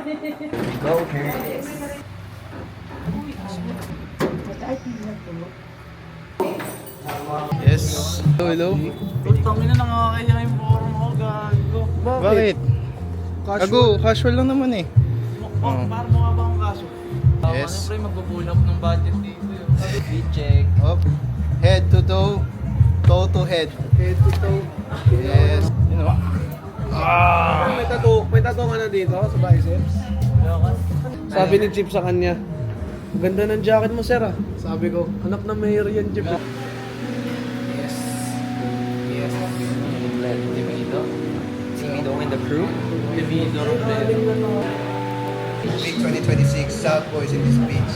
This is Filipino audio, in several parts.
Yes. Hello. Putang ina, nakakaya yung forum ko, gago. Bakit? Gago, casual lang naman eh. Parang mukha ba akong kaso? Yes. Ano pre, magpupull up ng budget dito yun. Check. Up. Head to toe. Toe to head. Head to toe. Yes. You know. May tattoo ka na dito sa biceps. Sabi ni Chip sa kanya, ganda ng jacket mo sir ah. Sabi ko, anak na mayor yan Chip. Yes. Yes. Divido. Divido in the crew. Divido. Big 2026 South Boys in this beach.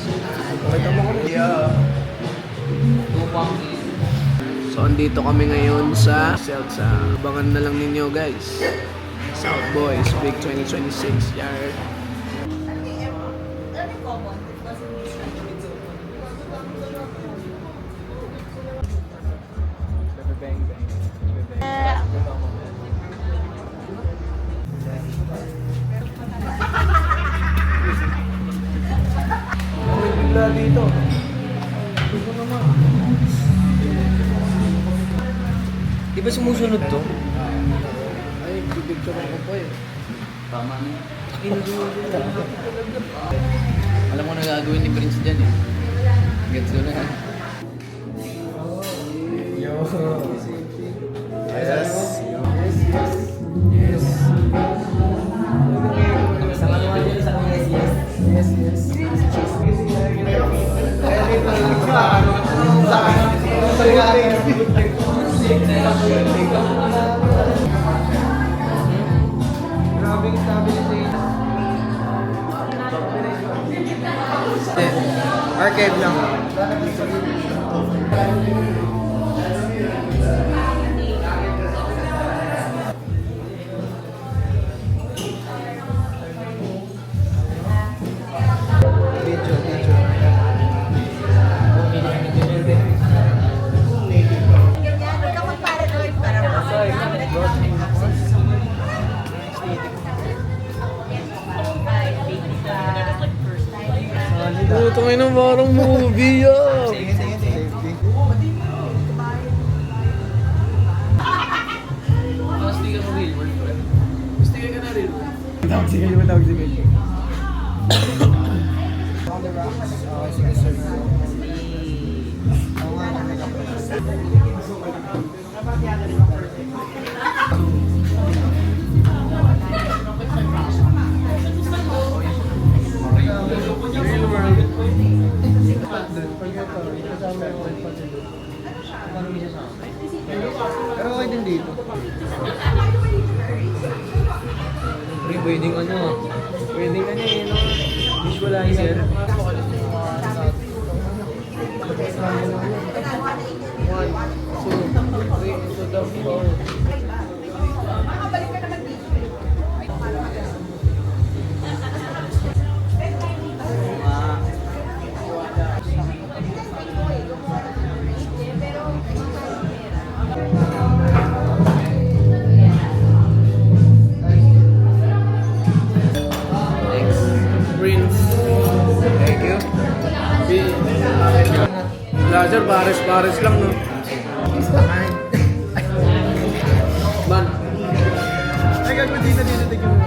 Yeah. So andito kami ngayon sa Celsa. Abangan na lang ninyo guys. South Boys Big 2026. Yard. Bigla dito. Di ba sumusunod to? Ay, pipicture ako po eh. Tama na. Alam ko na gagawin ni Prince dyan eh. Gets ko na. Yes. Yes. Sama naman dyan, isang yes. Grabing stability. Archive lang. Ito ngayon ng parang movie ah. Sige. Sticker mo real world, friend. Sticker ka na real world. Sige. Pero okay din dito. Pre-wedding ano? Pwedeng ano eh, no? Visualizer. One, two, three, into the floor. Prince. Thank you. Laser, pares lang, no? Man. Ay, gagawin dito. Tignan mo.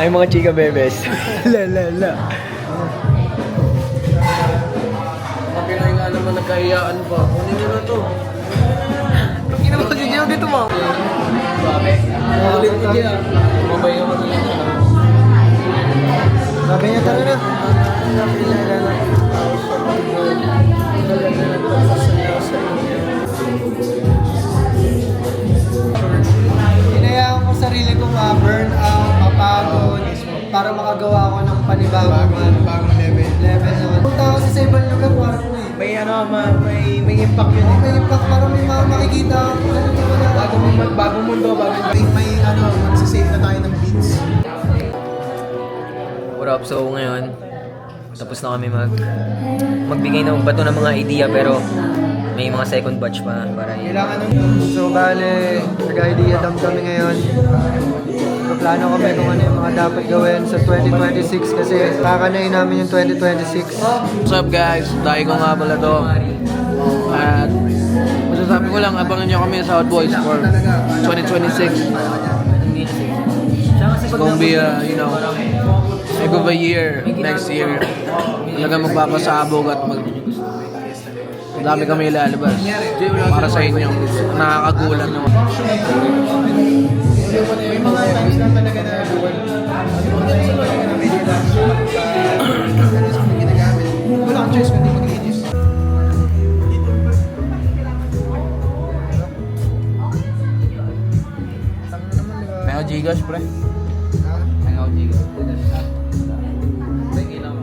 Ay mga chika bebes. La. Kapinay nga naman nagkahiyaan pa. Kunin nyo na to. Ang ginawa ko dyan dito mo. Ulit mo dyan. Mabay naman na lang. Sabi niya, tara na. Hinayaan ko sarili ko ma-burn out, mapagod, para makagawa ko ng panibagong Bagong level. level naman. Punta ako sa ibang lugar, parang ano eh. May may impact yun eh. May impact, parang may mga makikita ako. Ganito ko na. Bagong mundo, may magsisave na tayo ng beats. What up? So ngayon, tapos na kami magbigay ng bato ng mga idea pero may mga second batch pa para yun. Kailangan ng... So, bale, nag-idea dump kami ngayon. Plano kami kung ano yung mga dapat gawin sa 2026 kasi kakanayin namin yung 2026. What's up guys? Dahil ko nga pala to. At masasabi ko lang, abangan nyo kami sa South Boys for 2026. It's gonna be a, you know, heck of a year next year. Talaga magpapasabog at dami kami ilalabas para sa inyo. Nakakagulan naman. May mga times lang talaga na ginagamit. Wala kang choice kundi mag-reduce. May ako Gcash pre. Ang ako, Jigo. Sige lang.